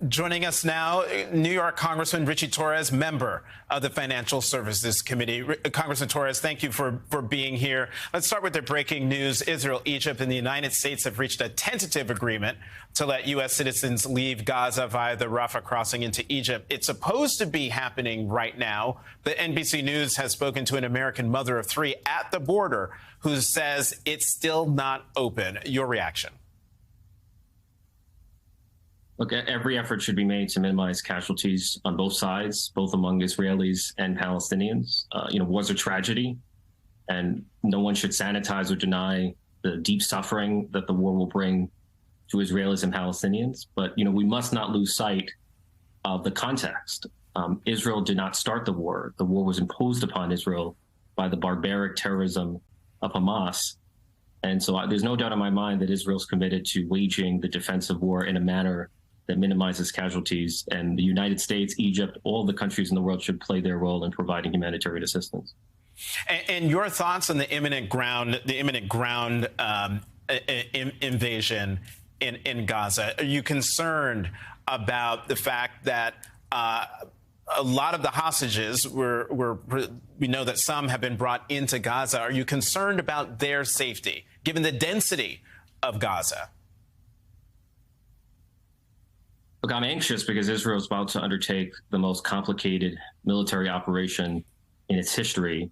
Joining us now, New York Congressman Richie Torres, member of the Financial Services Committee. Congressman Torres, thank you for being here. Let's start with the breaking news. Israel, Egypt, and the United States have reached a tentative agreement to let U.S. citizens leave Gaza via the Rafah crossing into Egypt. It's supposed to be happening right now. But NBC News has spoken to an American mother of three at the border who says it's still not open. Your reaction? Look, every effort should be made to minimize casualties on both sides, both among Israelis and Palestinians. War's a tragedy, and no one should sanitize or deny the deep suffering that the war will bring to Israelis and Palestinians. But, we must not lose sight of the context. Israel did not start the war. The war was imposed upon Israel by the barbaric terrorism of Hamas. And so there's no doubt in my mind that Israel's committed to waging the defensive war in a manner that minimizes casualties, and the United States, Egypt, all the countries in the world should play their role in providing humanitarian assistance. And your thoughts on the imminent ground invasion in Gaza? Are you concerned about the fact that a lot of the hostages we know that some have been brought into Gaza? Are you concerned about their safety, given the density of Gaza? Look, I'm anxious because Israel is about to undertake the most complicated military operation in its history.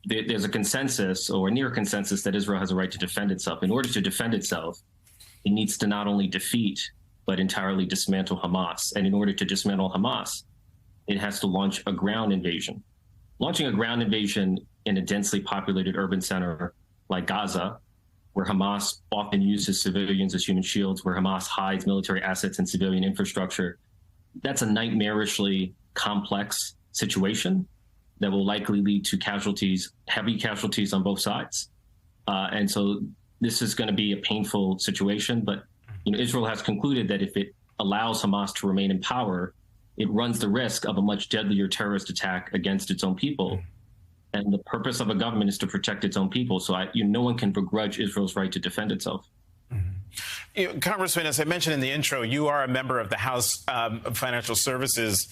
There's a consensus or a near consensus that Israel has a right to defend itself. In order to defend itself, it needs to not only defeat, but entirely dismantle Hamas. And in order to dismantle Hamas, it has to launch a ground invasion. Launching a ground invasion in a densely populated urban center like Gaza, where Hamas often uses civilians as human shields, where Hamas hides military assets and civilian infrastructure, that's a nightmarishly complex situation that will likely lead to casualties, heavy casualties on both sides. And so this is going to be a painful situation. But Israel has concluded that if it allows Hamas to remain in power, it runs the risk of a much deadlier terrorist attack against its own people. And the purpose of a government is to protect its own people. So no one can begrudge Israel's right to defend itself. Mm-hmm. Congressman, as I mentioned in the intro, you are a member of the House Financial Services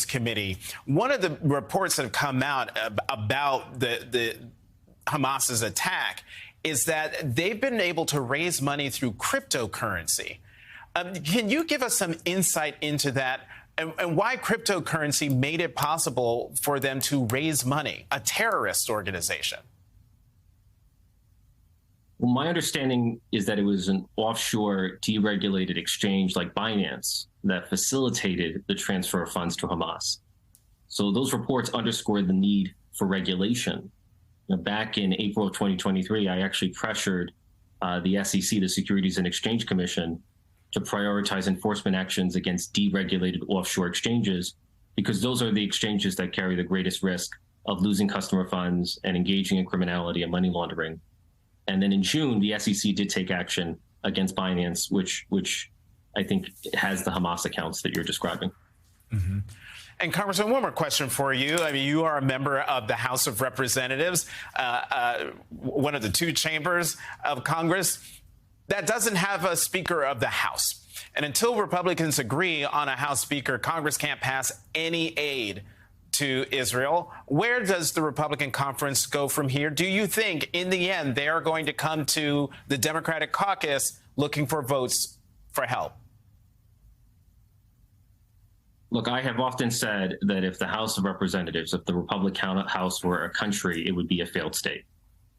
Committee. One of the reports that have come out about the Hamas's attack is that they've been able to raise money through cryptocurrency. Can you give us some insight into that? And why cryptocurrency made it possible for them to raise money, a terrorist organization? Well, my understanding is that it was an offshore deregulated exchange like Binance that facilitated the transfer of funds to Hamas. So those reports underscore the need for regulation. Back in April of 2023, I actually pressured the SEC, the Securities and Exchange Commission, to prioritize enforcement actions against deregulated offshore exchanges, because those are the exchanges that carry the greatest risk of losing customer funds and engaging in criminality and money laundering. And then in June, the SEC did take action against Binance, which I think has the Hamas accounts that you're describing. Mm-hmm. And Congressman, one more question for you. I mean, you are a member of the House of Representatives, one of the two chambers of Congress that doesn't have a Speaker of the House. And until Republicans agree on a House Speaker, Congress can't pass any aid to Israel. Where does the Republican conference go from here? Do you think, in the end, they are going to come to the Democratic caucus looking for votes for help? Look, I have often said that if the House of Representatives, if the Republican House were a country, it would be a failed state.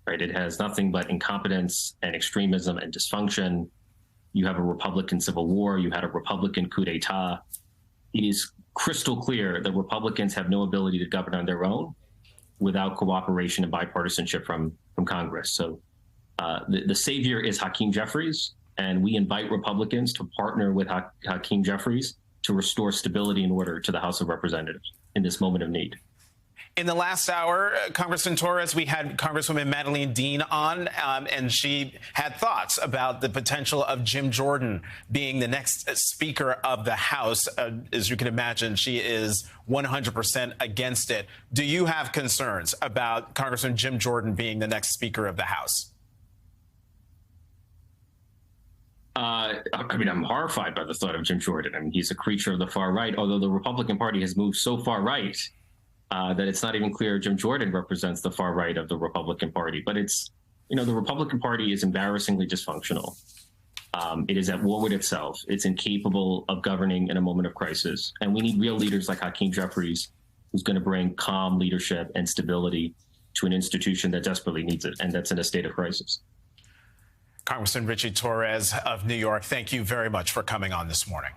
Right? It has nothing but incompetence and extremism and dysfunction. You have a Republican civil war. You had a Republican coup d'etat. It is crystal clear that Republicans have no ability to govern on their own without cooperation and bipartisanship from Congress. So the savior is Hakeem Jeffries, and we invite Republicans to partner with Hakeem Jeffries to restore stability and order to the House of Representatives in this moment of need. In the last hour, Congressman Torres, we had Congresswoman Madeleine Dean on, and she had thoughts about the potential of Jim Jordan being the next Speaker of the House. As you can imagine, she is 100% against it. Do you have concerns about Congressman Jim Jordan being the next Speaker of the House? I mean, I'm horrified by the thought of Jim Jordan. I mean, he's a creature of the far right, although the Republican Party has moved so far right that it's not even clear Jim Jordan represents the far right of the Republican Party. But it's, the Republican Party is embarrassingly dysfunctional. It is at war with itself. It's incapable of governing in a moment of crisis. And we need real leaders like Hakeem Jeffries, who's going to bring calm leadership and stability to an institution that desperately needs it, and that's in a state of crisis. Congressman Richie Torres of New York, thank you very much for coming on this morning.